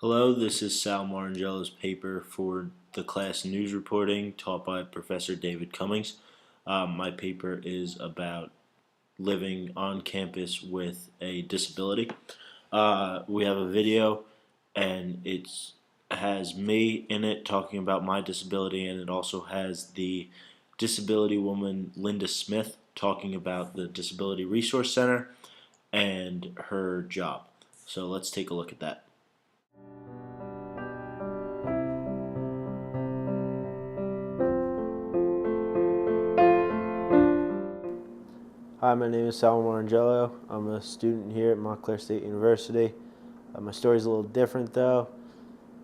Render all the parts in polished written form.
Hello, this is Sal Morrongiello's paper for the class news reporting taught by Professor David Cummings. My paper is about living on campus with a disability. We have a video, and it has me in it talking about my disability, and it also has the disability woman Linda Smith talking about the Disability Resource Center and her job. So let's take a look at that. Hi, my name is Sal Morrongiello. I'm a student here at Montclair State University. My story is a little different though,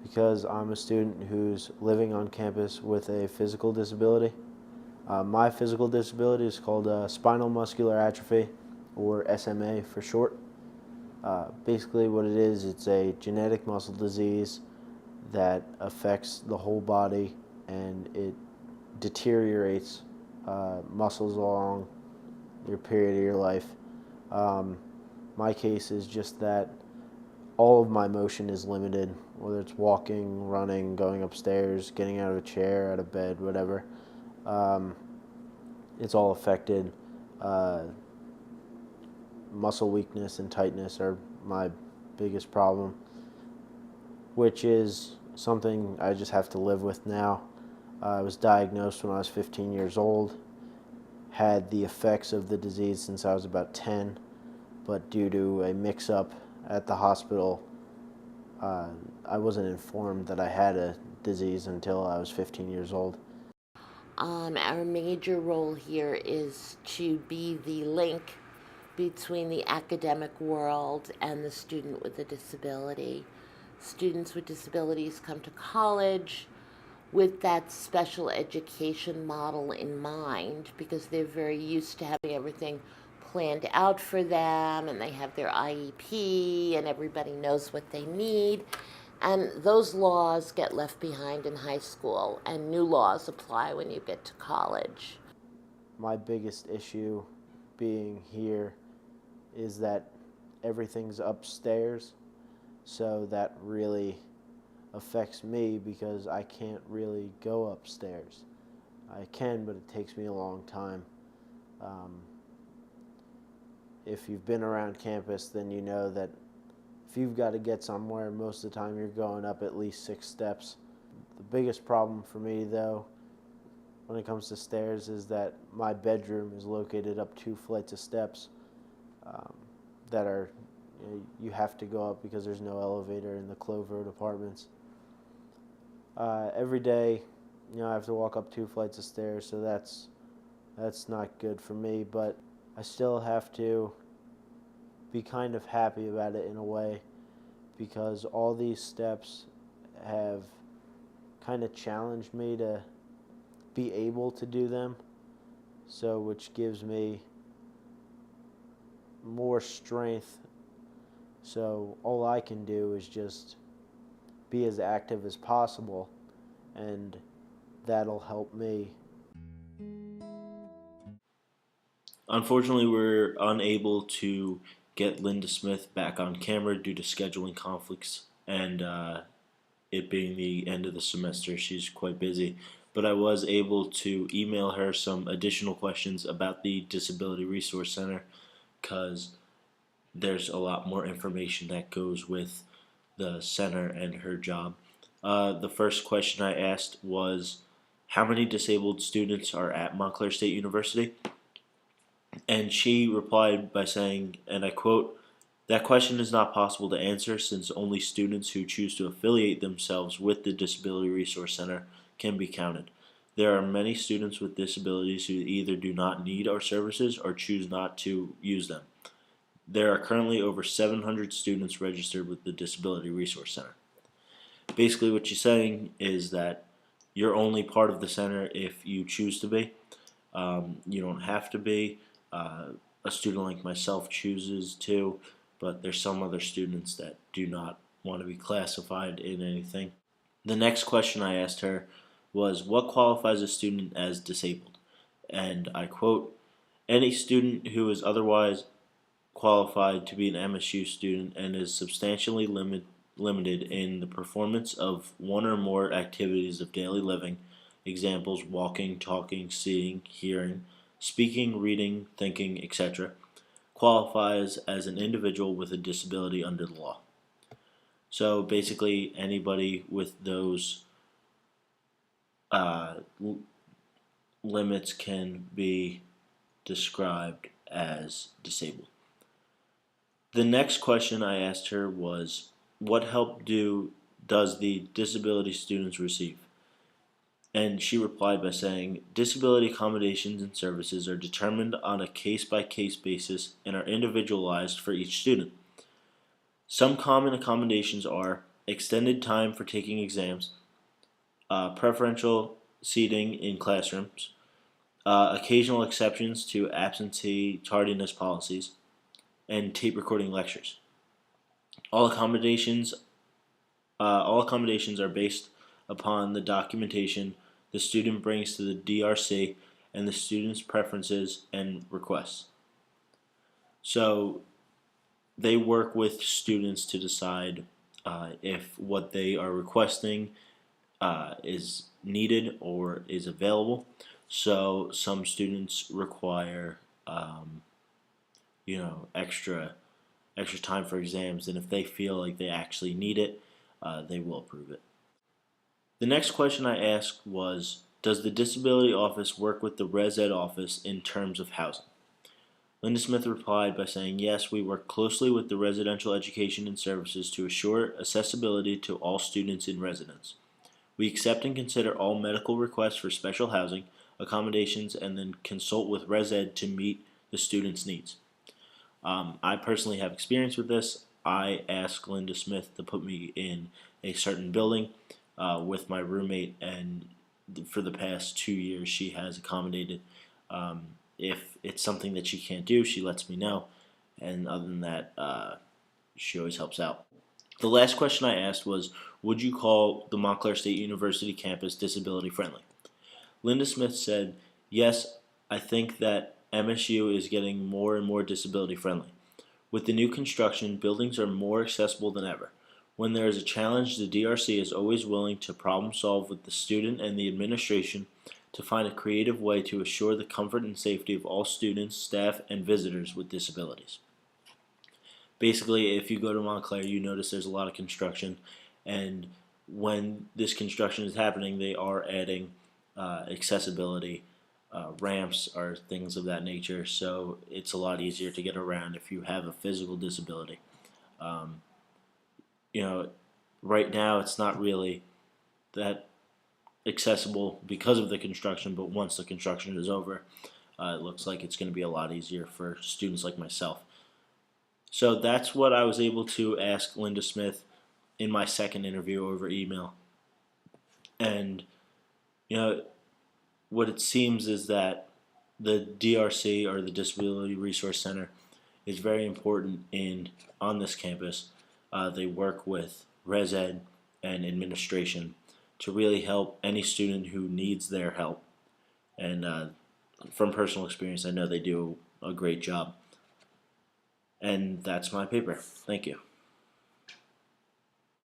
because I'm a student who's living on campus with a physical disability. My physical disability is called spinal muscular atrophy, or SMA for short. Basically what it is, it's a genetic muscle disease that affects the whole body, and it deteriorates muscles along your period of your life. My case is just that all of my motion is limited, whether it's walking, running, going upstairs, getting out of a chair, out of bed, whatever. It's all affected. Muscle weakness and tightness are my biggest problem, which is something I just have to live with now. I was diagnosed when I was 15 years old, had the effects of the disease since I was about 10, but due to a mix-up at the hospital, I wasn't informed that I had a disease until I was 15 years old. Our major role here is to be the link between the academic world and the student with a disability. Students with disabilities come to college with that special education model in mind because they're very used to having everything planned out for them, and they have their IEP and everybody knows what they need. And those laws get left behind in high school, and new laws apply when you get to college. My biggest issue being here is that everything's upstairs, so that really affects me because I can't really go upstairs. I can, but it takes me a long time. If you've been around campus, then you know that if you've got to get somewhere, most of the time you're going up at least 6 steps. The biggest problem for me, though, when it comes to stairs is that my bedroom is located up 2 flights of steps that are, you have to go up because there's no elevator in the Clove Road apartments. Every day, I have to walk up 2 flights of stairs, so that's not good for me, but I still have to be kind of happy about it in a way, because all these steps have kind of challenged me to be able to do them, so which gives me more strength. So all I can do is just be as active as possible, and that'll help me. Unfortunately, we're unable to get Linda Smith back on camera due to scheduling conflicts and it being the end of the semester. She's quite busy. But I was able to email her some additional questions about the Disability Resource Center because there's a lot more information that goes with the center and her job. The first question I asked was, how many disabled students are at Montclair State University? And she replied by saying, and I quote, "That question is not possible to answer since only students who choose to affiliate themselves with the Disability Resource Center can be counted. There are many students with disabilities who either do not need our services or choose not to use them. There are currently over 700 students registered with the Disability Resource Center." Basically what she's saying is that you're only part of the center if you choose to be. You don't have to be. A student like myself chooses to, but there's some other students that do not want to be classified in anything. The next question I asked her was, what qualifies a student as disabled? And I quote, "Any student who is otherwise qualified to be an MSU student and is substantially limited in the performance of one or more activities of daily living, examples walking, talking, seeing, hearing, speaking, reading, thinking, etc., qualifies as an individual with a disability under the law. So basically, anybody with those uh, limits can be described as disabled. The next question I asked her was, what help does the disability students receive? And she replied by saying, disability accommodations and services are determined on a case-by-case basis and are individualized for each student. Some common accommodations are extended time for taking exams, preferential seating in classrooms, occasional exceptions to absentee tardiness policies, and tape recording lectures. All accommodations, all accommodations are based upon the documentation the student brings to the DRC and the student's preferences and requests. So they work with students to decide if what they are requesting is needed or is available. So some students require, extra time for exams, and if they feel like they actually need it, they will approve it. The next question I asked was, does the disability office work with the Res Ed office in terms of housing? Linda Smith replied by saying, yes, we work closely with the residential education and services to assure accessibility to all students in residence. We accept and consider all medical requests for special housing, accommodations, and then consult with Res Ed to meet the student's needs. I personally have experience with this. I asked Linda Smith to put me in a certain building with my roommate, and for the past 2 years, she has accommodated. If it's something that she can't do, she lets me know, and other than that, she always helps out. The last question I asked was, would you call the Montclair State University campus disability friendly? Linda Smith said, yes, I think that MSU is getting more and more disability friendly. With the new construction, buildings are more accessible than ever. When there is a challenge, the DRC is always willing to problem solve with the student and the administration to find a creative way to assure the comfort and safety of all students, staff, and visitors with disabilities. Basically, if you go to Montclair, you notice there's a lot of construction, and when this construction is happening, they are adding accessibility, ramps, or things of that nature, so it's a lot easier to get around if you have a physical disability. Um, you know, right now it's not really that accessible because of the construction, but once the construction is over, it looks like it's going to be a lot easier for students like myself. So that's what I was able to ask Linda Smith in my second interview over email. And, you know, what it seems is that the DRC, or the Disability Resource Center, is very important on this campus. They work with Res Ed and administration to really help any student who needs their help. And from personal experience, I know they do a great job. And that's my paper. Thank you.